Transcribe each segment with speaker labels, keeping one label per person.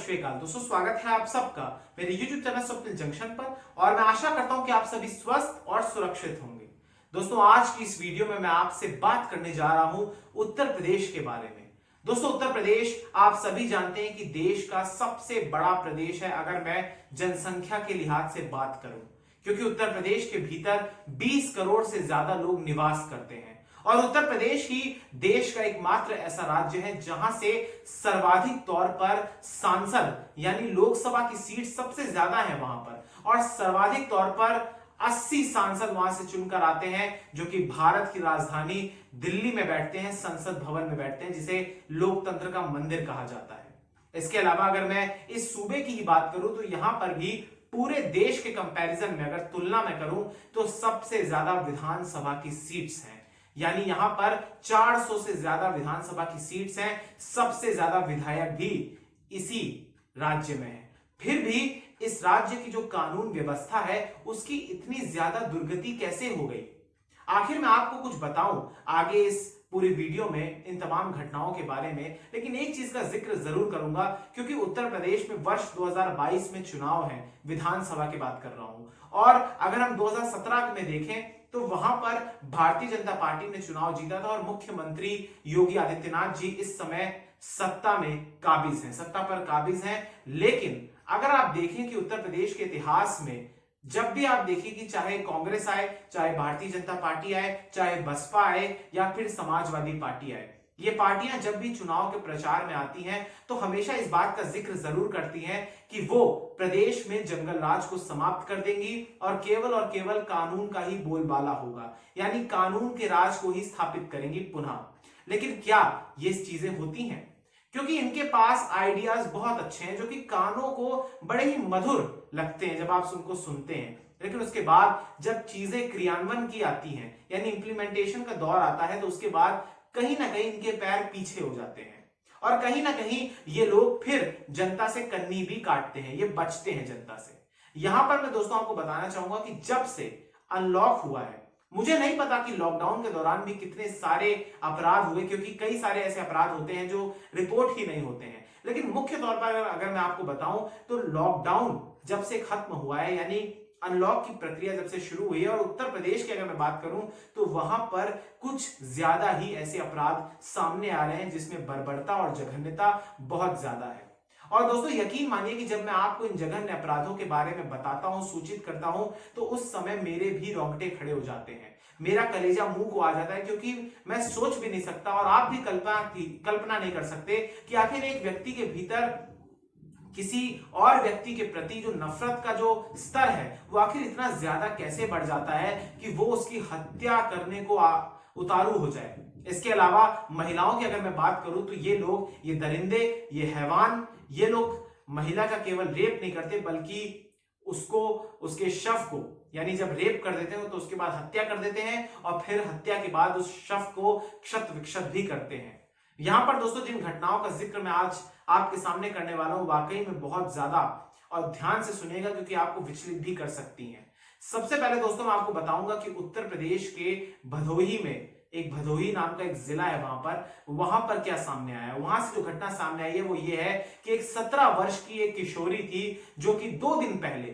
Speaker 1: श्रीकाल दोस्तों, स्वागत है आप सबका मेरे YouTube चैनल स्वप्निल जंक्शन पर। और मैं आशा करता हूं कि आप सभी स्वस्थ और सुरक्षित होंगे। दोस्तों, आज की इस वीडियो में मैं आपसे बात करने जा रहा हूं उत्तर प्रदेश के बारे में। दोस्तों, उत्तर प्रदेश आप सभी जानते हैं कि देश का सबसे बड़ा प्रदेश है अगर मैं जनसंख्या के लिहाज से बात करूं, क्योंकि उत्तर प्रदेश के भीतर 20 करोड़ से ज्यादा लोग निवास करते हैं। और उत्तर प्रदेश ही देश का एकमात्र ऐसा राज्य है जहां से सर्वाधिक तौर पर सांसद यानी लोकसभा की सीट सबसे ज्यादा है वहां पर, और सर्वाधिक तौर पर 80 सांसद वहां से चुनकर आते हैं, जो कि भारत की राजधानी दिल्ली में बैठते हैं, संसद भवन में बैठते हैं, जिसे लोकतंत्र का मंदिर कहा जाता है। इसके अलावा अगर मैं इस सूबे की ही बात करूं तो यहां पर भी पूरे देश के कंपैरिजन में अगर तुलना में करूं तो सबसे ज्यादा विधानसभा की सीट्स हैं, यानी यहां पर 400 से ज्यादा विधानसभा की सीट्स हैं। सबसे ज्यादा विधायक भी इसी राज्य में है। फिर भी इस राज्य की जो कानून व्यवस्था है उसकी इतनी ज्यादा दुर्गति कैसे हो गई? आखिर मैं आपको कुछ बताऊं आगे इस पूरी वीडियो में इन तमाम घटनाओं के बारे में, लेकिन एक चीज का जिक्र जरूर करूंगा, क्योंकि उत्तर प्रदेश में वर्ष 2022 में चुनाव है, विधानसभा की बात कर रहा हूं। और अगर हम 2017 में देखें तो वहां पर भारतीय जनता पार्टी ने चुनाव जीता था और मुख्यमंत्री योगी आदित्यनाथ जी इस समय सत्ता में काबिज हैं, सत्ता पर काबिज हैं। लेकिन अगर आप देखें कि उत्तर प्रदेश के इतिहास में जब भी आप देखिए कि चाहे कांग्रेस आए, चाहे भारतीय जनता पार्टी आए, चाहे बसपा आए या फिर समाजवादी पार्टी आए, ये पार्टियां जब भी चुनाव के प्रचार में आती हैं तो हमेशा इस बात का जिक्र जरूर करती हैं कि वो प्रदेश में जंगल राज को समाप्त कर देंगी और केवल कानून का ही बोलबाला होगा, यानी कानून के राज को ही स्थापित करेंगी पुनः। लेकिन क्या ये चीजें होती हैं? क्योंकि इनके पास आइडियाज बहुत अच्छे हैं जो कि कानों को बड़े ही मधुर लगते हैं जब आप उनको सुनते हैं, लेकिन उसके बाद जब चीजें क्रियान्वयन की आती हैं यानी इंप्लीमेंटेशन का दौर आता है तो उसके बाद कहीं ना कहीं इनके पैर पीछे हो जाते हैं और कहीं ना कहीं ये लोग फिर जनता से कन्नी भी काटते हैं, ये बचते हैं जनता से। यहां पर मैं दोस्तों आपको बताना चाहूंगा कि जब से अनलॉक हुआ है, मुझे नहीं पता कि लॉकडाउन के दौरान भी कितने सारे अपराध हुए, क्योंकि कई सारे ऐसे अपराध होते हैं जो रिपोर्ट ही नहीं होते हैं। लेकिन मुख्य तौर पर अगर मैं आपको बताऊं तो लॉकडाउन जब से खत्म हुआ है, यानी अनलॉक की प्रक्रिया जब से शुरू हुई है, और उत्तर प्रदेश की अगर मैं बात करूं तो वहां पर कुछ ज्यादा ही ऐसे अपराध सामने आ रहे हैं जिसमें बर्बरता और जघन्यता बहुत ज्यादा है। और दोस्तों, यकीन मानिए कि जब मैं आपको इन जघन्य अपराधों के बारे में बताता हूं, सूचित करता हूं, तो उस समय मेरे भी रोंगटे खड़े हो जाते हैं, मेरा कलेजा मुंह को आ जाता है, क्योंकि मैं सोच भी नहीं सकता और आप भी कल्पना नहीं कर सकते कि आखिर एक व्यक्ति के भीतर किसी और व्यक्ति के प्रति जो नफरत का जो स्तर है वो आखिर इतना ज्यादा कैसे बढ़ जाता है कि वो उसकी हत्या करने को उतारू हो जाए। इसके अलावा महिलाओं की अगर मैं बात करूं तो ये लोग, ये दरिंदे, ये हैवान, ये लोग महिला का केवल रेप नहीं करते बल्कि उसको, उसके शव को, यानी जब रेप कर देते हो तो उसके बाद हत्या कर देते हैं और फिर हत्या के बाद उस शव को क्षत विक्षत भी करते हैं। यहां पर दोस्तों जिन घटनाओं का जिक्र मैं आज आपके सामने करने वाला हूं वाकई में बहुत ज्यादा, और ध्यान से सुनिएगा क्योंकि आपको विचलित भी कर सकती हैं। सबसे पहले दोस्तों मैं आपको बताऊंगा कि उत्तर प्रदेश के भदोही में, एक भदोही नाम का एक जिला है, वहां पर क्या सामने आया है। वहां से जो घटना सामने आई है वो ये है कि एक 17 वर्ष की एक किशोरी थी जो कि 2 दिन पहले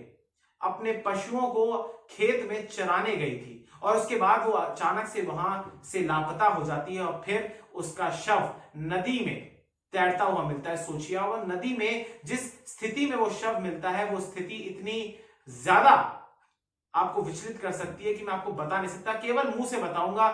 Speaker 1: अपने पशुओं को खेत में चराने गई थी और उसके बाद वो अचानक से वहां से लापता हो जाती है और फिर उसका शव नदी में तैरता हुआ मिलता है। सोचिए, और नदी में जिस स्थिति में वो शव मिलता है वो स्थिति इतनी ज्यादा आपको विचलित कर सकती है कि मैं आपको बता नहीं सकता, केवल मुंह से बताऊंगा,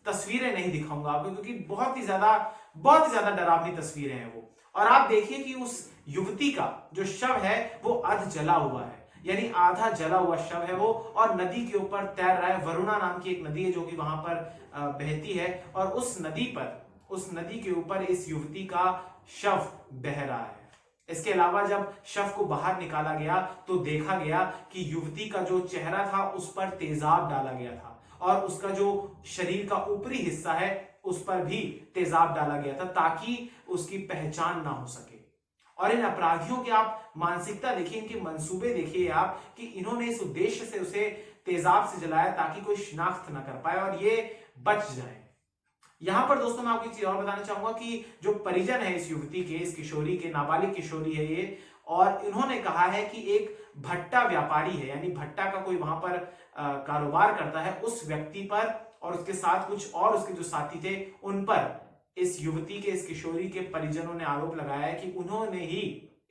Speaker 1: तस्वीरें नहीं दिखाऊंगा आपको, क्योंकि बहुत ही ज्यादा डरावनी तस्वीरें हैं वो। और आप देखिए कि उस युवती का जो शव है वो अध जला हुआ है, यानी आधा जला हुआ शव है वो, और नदी के ऊपर तैर रहा है। वरुणा नाम की एक नदी है जो कि वहां पर बहती है, और उस नदी के ऊपर इस युवती का शव बह रहा है। इसके अलावा जब शव को बाहर निकाला गया तो देखा गया कि युवती का जो चेहरा था उस पर तेजाब डाला गया था और उसका जो शरीर का ऊपरी हिस्सा है उस पर भी तेजाब डाला गया था ताकि उसकी पहचान ना हो सके। और इन अपराधियों की आप मानसिकता देखिए, इनके मंसूबे देखिए आप, कि इन्होंने इस उद्देश्य से उसे तेजाब से जलाया ताकि कोई शिनाख्त ना कर पाए और ये बच जाए। यहां पर दोस्तों मैं आपको एक चीज और बताना चाहूंगा कि जो परिजन है इस युवती के, इस किशोरी के, नाबालिग किशोरी है ये, और इन्होंने कहा है कि एक भट्टा व्यापारी है, यानी भट्टा का कोई वहां पर कारोबार करता है, उस व्यक्ति पर और उसके साथ कुछ और उसके जो साथी थे उन पर इस युवती के, इस किशोरी के परिजनों ने आरोप लगाया है कि उन्होंने ही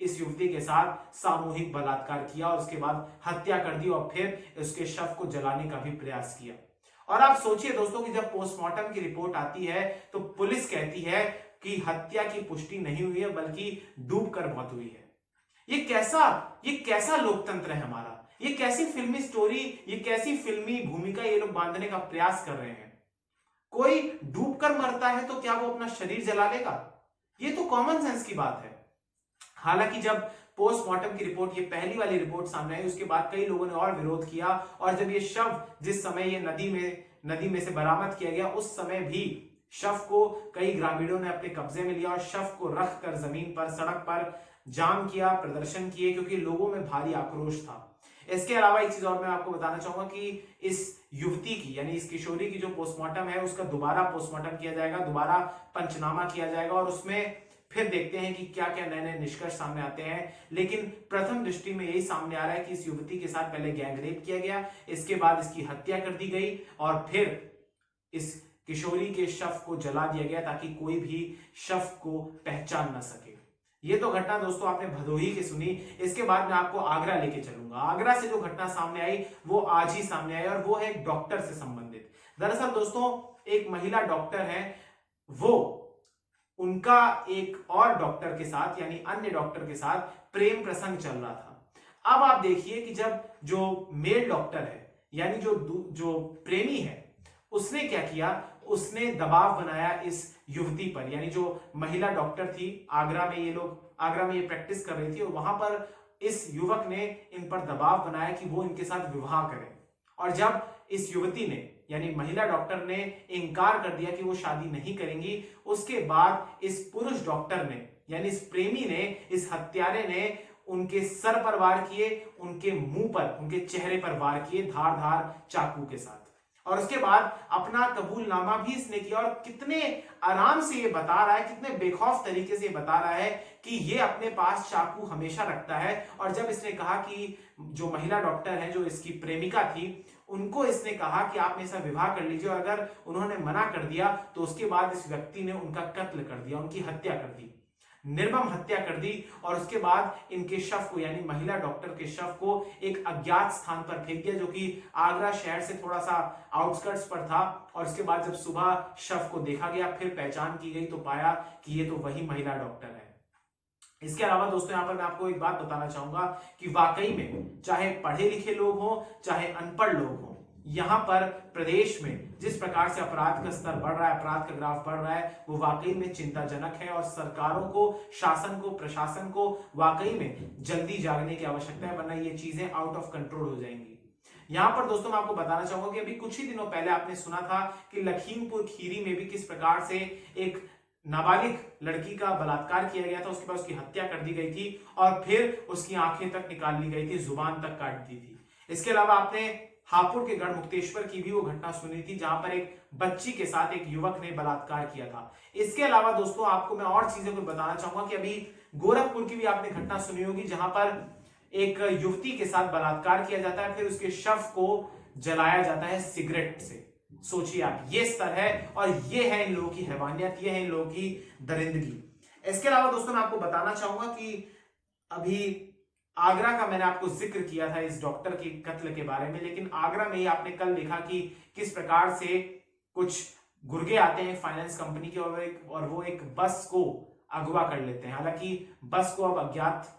Speaker 1: इस युवती के साथ सामूहिक बलात्कार किया और उसके बाद हत्या कर दी और फिर उसके शव को जलाने का भी प्रयास किया। और आप सोचिए दोस्तों कि जब पोस्टमार्टम की रिपोर्ट आती है तो पुलिस कहती है कि हत्या की पुष्टि नहीं हुई है बल्कि डूबकर मौत हुई है। ये कैसा लोकतंत्र है हमारा, ये कैसी फिल्मी स्टोरी, ये कैसी फिल्मी भूमिका ये लोग बांधने का प्रयास कर रहे हैं। कोई डूबकर मरता है तो क्या वो अपना शरीर जला लेगा? ये तो कॉमन सेंस की बात है। हालांकि जब पोस्टमार्टम की रिपोर्ट, ये पहली वाली रिपोर्ट सामने आई, उसके बाद कई लोगों ने और विरोध किया, और जब ये शव, जिस समय ये नदी में से बरामद किया गया, उस समय भी शव को कई ग्रामीणों ने अपने कब्जे में लिया और शव को रखकर जमीन पर, सड़क पर जाम किया, प्रदर्शन किए, क्योंकि लोगों में भारी आक्रोश था। इसके अलावा एक चीज और मैं आपको बताना चाहूंगा कि इस युवती की, यानी इस किशोरी की जो पोस्टमार्टम है, उसका दोबारा पोस्टमार्टम किया जाएगा, दोबारा पंचनामा किया जाएगा, और उसमें फिर देखते हैं कि क्या क्या नए नए निष्कर्ष सामने आते हैं। लेकिन प्रथम दृष्टि में यही सामने आ रहा है कि इस युवती के साथ पहले गैंगरेप किया गया, इसके बाद इसकी हत्या कर दी गई और फिर इस किशोरी के शव को जला दिया गया ताकि कोई भी शव को पहचान ना सके। ये तो घटना दोस्तों आपने भदोही की सुनी। इसके बाद मैं आपको आगरा लेके चलूंगा। आगरा से जो घटना सामने आई वो आज ही सामने आई, और वो है एक डॉक्टर से संबंधित। दरअसल दोस्तों एक महिला डॉक्टर है, वो, उनका एक और डॉक्टर के साथ, यानी अन्य डॉक्टर के साथ प्रेम प्रसंग चल रहा था। अब आप देखिए कि जब जो मेल डॉक्टर है, यानी जो प्रेमी है, उसने क्या किया, उसने दबाव बनाया इस युवती पर, यानी जो महिला डॉक्टर थी। आगरा में ये प्रैक्टिस कर रही थी, और वहां पर इस युवक ने इन पर दबाव बनाया कि वो इनके साथ विवाह करें। और जब इस युवती ने, यानी महिला डॉक्टर ने इंकार कर दिया कि वो शादी नहीं करेंगी, उसके बाद इस पुरुष डॉक्टर ने, यानी इस प्रेमी ने, इस हत्यारे ने उनके सर पर वार किए, उनके मुंह पर, उनके चेहरे पर वार किए धार चाकू के साथ। और उसके बाद अपना कबूलनामा भी इसने किया, और कितने आराम से ये बता रहा है, कितने बेखौफ तरीके से बता रहा है कि ये अपने पास चाकू हमेशा रखता है। और जब इसने कहा कि जो महिला डॉक्टर है, जो इसकी प्रेमिका थी, उनको इसने कहा कि आप मेरे साथ विवाह कर लीजिए, और अगर उन्होंने मना कर दिया तो उसके बाद इस व्यक्ति ने उनका कत्ल कर दिया, उनकी हत्या कर दी, निर्मम हत्या कर दी। और उसके बाद इनके शव को, यानी महिला डॉक्टर के शव को एक अज्ञात स्थान पर फेंक दिया, जो कि आगरा शहर से थोड़ा सा आउटस्कर्ट्स पर था। और उसके बाद जब सुबह शव को देखा गया, फिर पहचान की गई, तो पाया कि ये तो वही महिला डॉक्टर है। इसके अलावा दोस्तों यहाँ पर मैं आपको एक बात बताना चाहूंगा कि वाकई में चाहे पढ़े लिखे लोग हों, चाहे अनपढ़ लोग हों, यहाँ पर प्रदेश में जिस प्रकार से अपराध का स्तर बढ़ रहा है, अपराध का ग्राफ बढ़ रहा है, वो वाकई में चिंताजनक है। और सरकारों को, शासन को, प्रशासन को वाकई में जल्दी जागने की आवश्यकता है, वरना ये चीजें आउट ऑफ कंट्रोल हो जाएंगी। यहां पर दोस्तों मैं आपको बताना चाहूंगा कि अभी कुछ ही दिनों पहले आपने सुना था कि लखीमपुर खीरी में भी किस प्रकार से एक नाबालिग लड़की का बलात्कार किया गया था, उसके बाद उसकी हत्या कर दी गई थी, और फिर उसकी आंखें तक निकाल ली गई थी, जुबान तक काट दी थी। इसके अलावा आपने हापुड़ के गढ़मुक्तेश्वर की भी वो घटना सुनी थी, जहां पर एक बच्ची के साथ एक युवक ने बलात्कार किया था। इसके अलावा दोस्तों आपको मैं और चीजें कुछ बताना चाहूंगा कि अभी गोरखपुर की भी आपने घटना सुनी होगी, जहां पर एक युवती के साथ बलात्कार किया जाता है, फिर उसके शव को जलाया जाता है सिगरेट से। सोचिए आप, ये स्तर है, और ये है इन लोगों की हैवानियत, ये है इन लोगों की दरिंदगी। इसके अलावा दोस्तों मैं आपको बताना चाहूंगा कि अभी आगरा का मैंने आपको जिक्र किया था इस डॉक्टर के कत्ल के बारे में, लेकिन आगरा में ही आपने कल देखा कि किस प्रकार से कुछ गुर्गे आते हैं फाइनेंस कंपनी के, और वो एक बस को अगवा कर लेते हैं। हालांकि बस को अब अज्ञात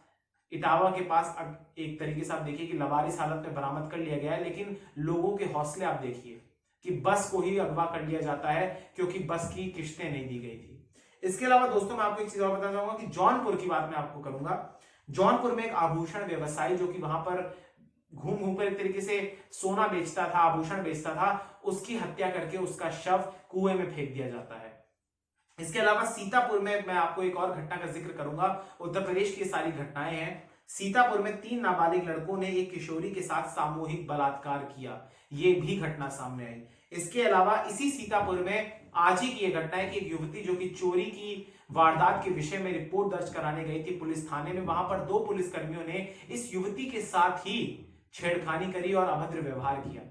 Speaker 1: इटावा के पास एक तरीके से आप देखिए कि लवारिस हालत में बरामद कर लिया गया है, लेकिन लोगों के हौसले आप देखिए कि बस को ही अगवा कर लिया जाता है क्योंकि बस की किश्तें नहीं दी गई थी। इसके अलावा दोस्तों मैं आपको एक चीज और बताना चाहूंगा कि जौनपुर की बात मैं आपको करूंगा। जौनपुर में एक आभूषण व्यवसायी, जो कि वहां पर घूम घूम कर एक तरीके से सोना बेचता था, आभूषण बेचता था, उसकी हत्या करके उसका शव कुएं में फेंक दिया जाता है। इसके अलावा सीतापुर में मैं आपको एक और घटना का जिक्र करूंगा। उत्तर प्रदेश की सारी घटनाएं हैं। सीतापुर में 3 नाबालिग लड़कों ने एक किशोरी के साथ सामूहिक बलात्कार किया। ये भी घटना सामने आई। इसके अलावा इसी सीतापुर में आज ही की ये घटना है कि एक युवती जो कि चोरी की वारदात के विषय में रिपोर्ट दर्ज कराने गई थी पुलिस थाने में, वहां पर 2 पुलिसकर्मियों ने इस युवती के साथ ही छेड़खानी करी और अभद्र व्यवहार किया।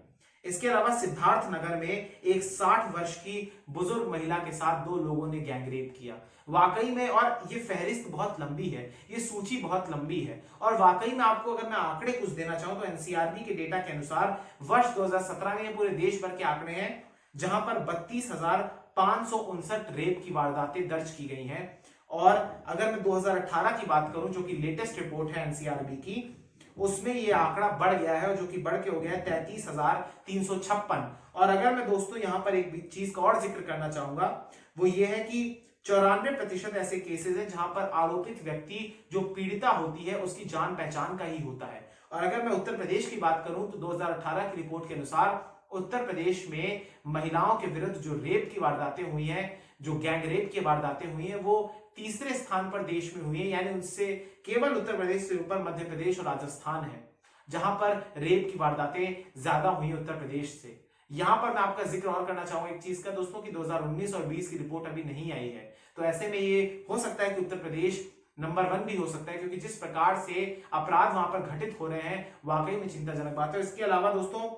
Speaker 1: इसके अलावा सिद्धार्थ नगर में एक 60 वर्ष की बुजुर्ग महिला के साथ 2 लोगों ने गैंगरेप किया। वाकई में, और ये फहरिस्त बहुत लंबी है, ये सूची बहुत लंबी है, और वाकई में आपको अगर मैं आंकड़े कुछ देना चाहूं तो एनसीआरबी के डेटा के अनुसार वर्ष 2017 में ये पूरे देश भर के आंकड़े हैं, जहां पर 32,559 रेप की वारदातें दर्ज की गई हैं। और अगर मैं 2018 की बात करूं, जो कि लेटेस्ट रिपोर्ट है एनसीआरबी की, उसमें ये आंकड़ा बढ़ गया है, जो कि बढ़ के हो गया है 33,356। और अगर मैं दोस्तों यहां पर एक चीज का और जिक्र करना चाहूंगा, वो ये है कि 94% ऐसे केसेस हैं जहां पर आरोपित व्यक्ति जो पीड़िता होती है उसकी जान पहचान का ही होता है। और अगर मैं उत्तर प्रदेश की बात करूं तो 2018 की रिपोर्ट के अनुसार उत्तर प्रदेश में महिलाओं के विरुद्ध जो रेप की वारदातें हुई हैं, जो गैंग रेप की वारदातें हुई हैं, वो तीसरे स्थान पर देश में हुई है। यानी उनसे केवल उत्तर प्रदेश से ऊपर मध्य प्रदेश और राजस्थान है, जहां पर रेप की वारदातें ज्यादा हुई उत्तर प्रदेश से। यहां पर मैं आपका जिक्र और करना चाहूंगा एक चीज का दोस्तों, की 2019 और 20 की रिपोर्ट अभी नहीं आई है, तो ऐसे में ये हो सकता है कि उत्तर प्रदेश नंबर 1 भी हो सकता है, क्योंकि जिस प्रकार से अपराध वहां पर घटित हो रहे हैं, वाकई में चिंताजनक बात है। इसके अलावा दोस्तों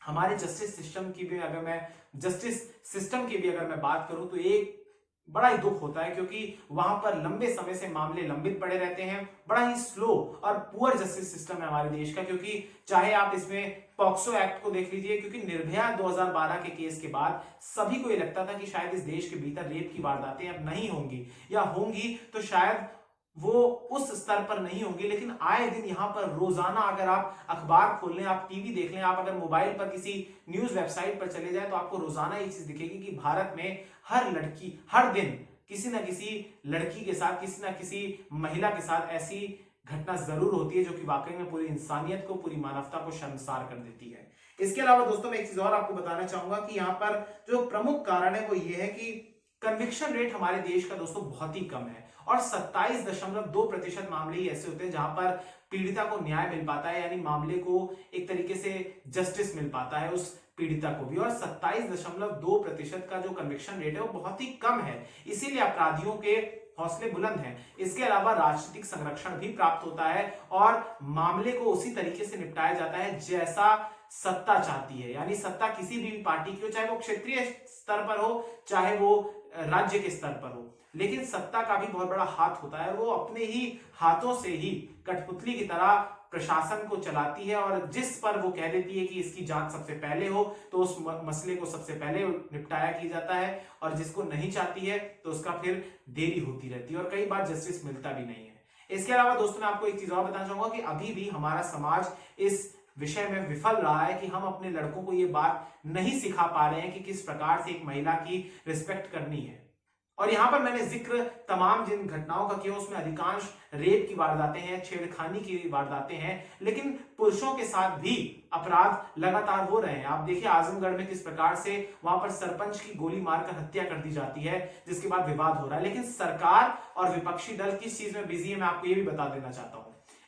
Speaker 1: हमारे जस्टिस सिस्टम की भी अगर मैं बात करूं तो एक बड़ा ही दुख होता है, क्योंकि वहां पर लंबे समय से मामले लंबित पड़े रहते हैं। बड़ा ही स्लो और पुअर जस्टिस सिस्टम है हमारे देश का, क्योंकि चाहे आप इसमें पॉक्सो एक्ट को देख लीजिए, क्योंकि निर्भया 2012 के केस के बाद सभी को ये लगता था कि शायद इस देश के भीतर रेप की वारदातें अब नहीं होंगी, या होंगी तो शायद वो उस स्तर पर नहीं होंगी। लेकिन आए दिन यहाँ पर रोजाना अगर आप अखबार खोल लें, आप टीवी देख लें, आप अगर मोबाइल पर किसी न्यूज वेबसाइट पर चले जाए, तो आपको रोजाना ये चीज दिखेगी कि भारत में हर लड़की हर दिन किसी ना किसी लड़की के साथ, किसी ना किसी महिला के साथ ऐसी घटना जरूर होती है, जो कि वाकई में पूरी इंसानियत को, पूरी मानवता को शर्मसार कर देती है। इसके अलावा दोस्तों मैं एक चीज और आपको बताना चाहूंगा कि यहाँ पर जो प्रमुख कारण है वो ये है कि कन्विक्शन रेट हमारे देश का दोस्तों बहुत ही कम है, और 27.2% मामले ही ऐसे होते हैं जहां पर पीड़िता को न्याय मिल पाता है, यानी मामले को एक तरीके से जस्टिस मिल पाता है उस पीड़िता को भी। और 27.2% का जो कन्विक्शन रेट है वो बहुत ही कम है, इसीलिए अपराधियों के हौसले बुलंद हैं। इसके अलावा राजनीतिक संरक्षण भी प्राप्त होता है, और मामले को उसी तरीके से निपटाया जाता है जैसा सत्ता चाहती है। यानी सत्ता किसी भी पार्टी की हो, चाहे वो क्षेत्रीय स्तर पर हो, चाहे वो राज्य के स्तर पर हो, लेकिन सत्ता का भी बहुत बड़ा हाथ होता है। वो अपने ही हाथों से ही कठपुतली की तरह प्रशासन को चलाती है, और जिस पर वो कह देती है कि इसकी जांच सबसे पहले हो, तो उस मसले को सबसे पहले निपटाया किया जाता है, और जिसको नहीं चाहती है तो उसका फिर देरी होती रहती है, और कई बार जस्टिस मिलता भी नहीं है। इसके अलावा दोस्तों मैं आपको एक चीज और बताना चाहूंगा कि अभी भी हमारा समाज इस विषय में विफल रहा है कि हम अपने लड़कों को ये बात नहीं सिखा पा रहे हैं कि किस प्रकार से एक महिला की रिस्पेक्ट करनी है। और यहां पर मैंने जिक्र तमाम जिन घटनाओं का किया उसमें अधिकांश रेप की वारदातें हैं, छेड़खानी की वारदातें हैं, लेकिन पुरुषों के साथ भी अपराध लगातार हो रहे हैं। आप देखिए आजमगढ़ में किस प्रकार से वहां पर सरपंच की गोली मारकर हत्या कर दी जाती है, जिसके बाद विवाद हो रहा है। लेकिन सरकार और विपक्षी दल किस चीज में बिजी है, मैं आपको ये भी बता देना चाहता हूं।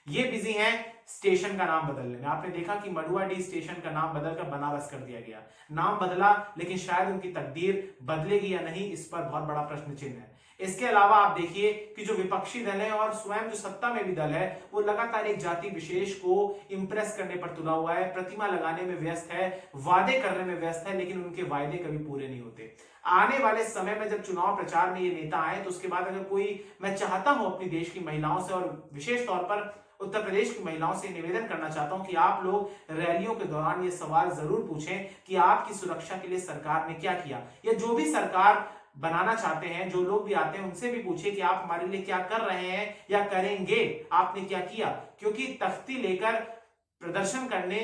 Speaker 1: ये बिजी हैं स्टेशन का नाम बदलने में। आपने देखा कि मडुआडीह स्टेशन का नाम बदलकर बनारस कर दिया गया। नाम बदला, लेकिन शायद उनकी तकदीर बदलेगी या नहीं, इस पर बहुत बड़ा प्रश्न चिन्ह है। इसके अलावा आप देखिए कि जो विपक्षी दल है और स्वयं जो सत्ता में भी दल है, वो लगातार एक जाति विशेष को इंप्रेस करने पर तुला हुआ है, प्रतिमा लगाने में व्यस्त है, वादे करने में व्यस्त है, लेकिन उनके वायदे कभी पूरे नहीं होते। आने वाले समय में जब चुनाव प्रचार में ये नेता आए, तो उसके बाद अगर कोई, मैं चाहता हूं अपनी देश की महिलाओं से और विशेष तौर पर उत्तर प्रदेश की महिलाओं से निवेदन करना चाहता हूं कि आप लोग रैलियों के दौरान ये सवाल जरूर पूछें कि आपकी सुरक्षा के लिए सरकार ने क्या किया, या जो भी सरकार बनाना चाहते हैं, जो लोग भी आते हैं उनसे भी पूछे कि आप हमारे लिए क्या कर रहे हैं या करेंगे, आपने क्या किया। क्योंकि तख्ती लेकर प्रदर्शन करने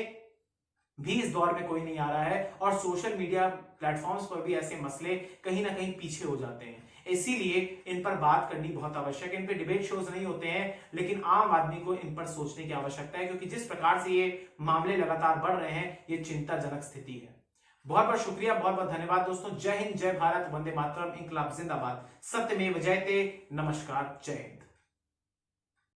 Speaker 1: भी इस दौर में कोई नहीं आ रहा है, और सोशल मीडिया प्लेटफॉर्म्स पर भी ऐसे मसले कहीं ना कहीं पीछे हो जाते हैं। इसीलिए इन पर बात करनी बहुत आवश्यक है। इन पे डिबेट शोज नहीं होते हैं, लेकिन आम आदमी को इन पर सोचने की आवश्यकता है, क्योंकि जिस प्रकार से ये मामले लगातार बढ़ रहे हैं, ये चिंताजनक स्थिति है। बहुत बहुत शुक्रिया, बहुत बहुत धन्यवाद दोस्तों। जय हिंद, जय भारत, वंदे मातरम, इंकलाब जिंदाबाद, सत्यमेव जयते, नमस्कार, जय हिंद।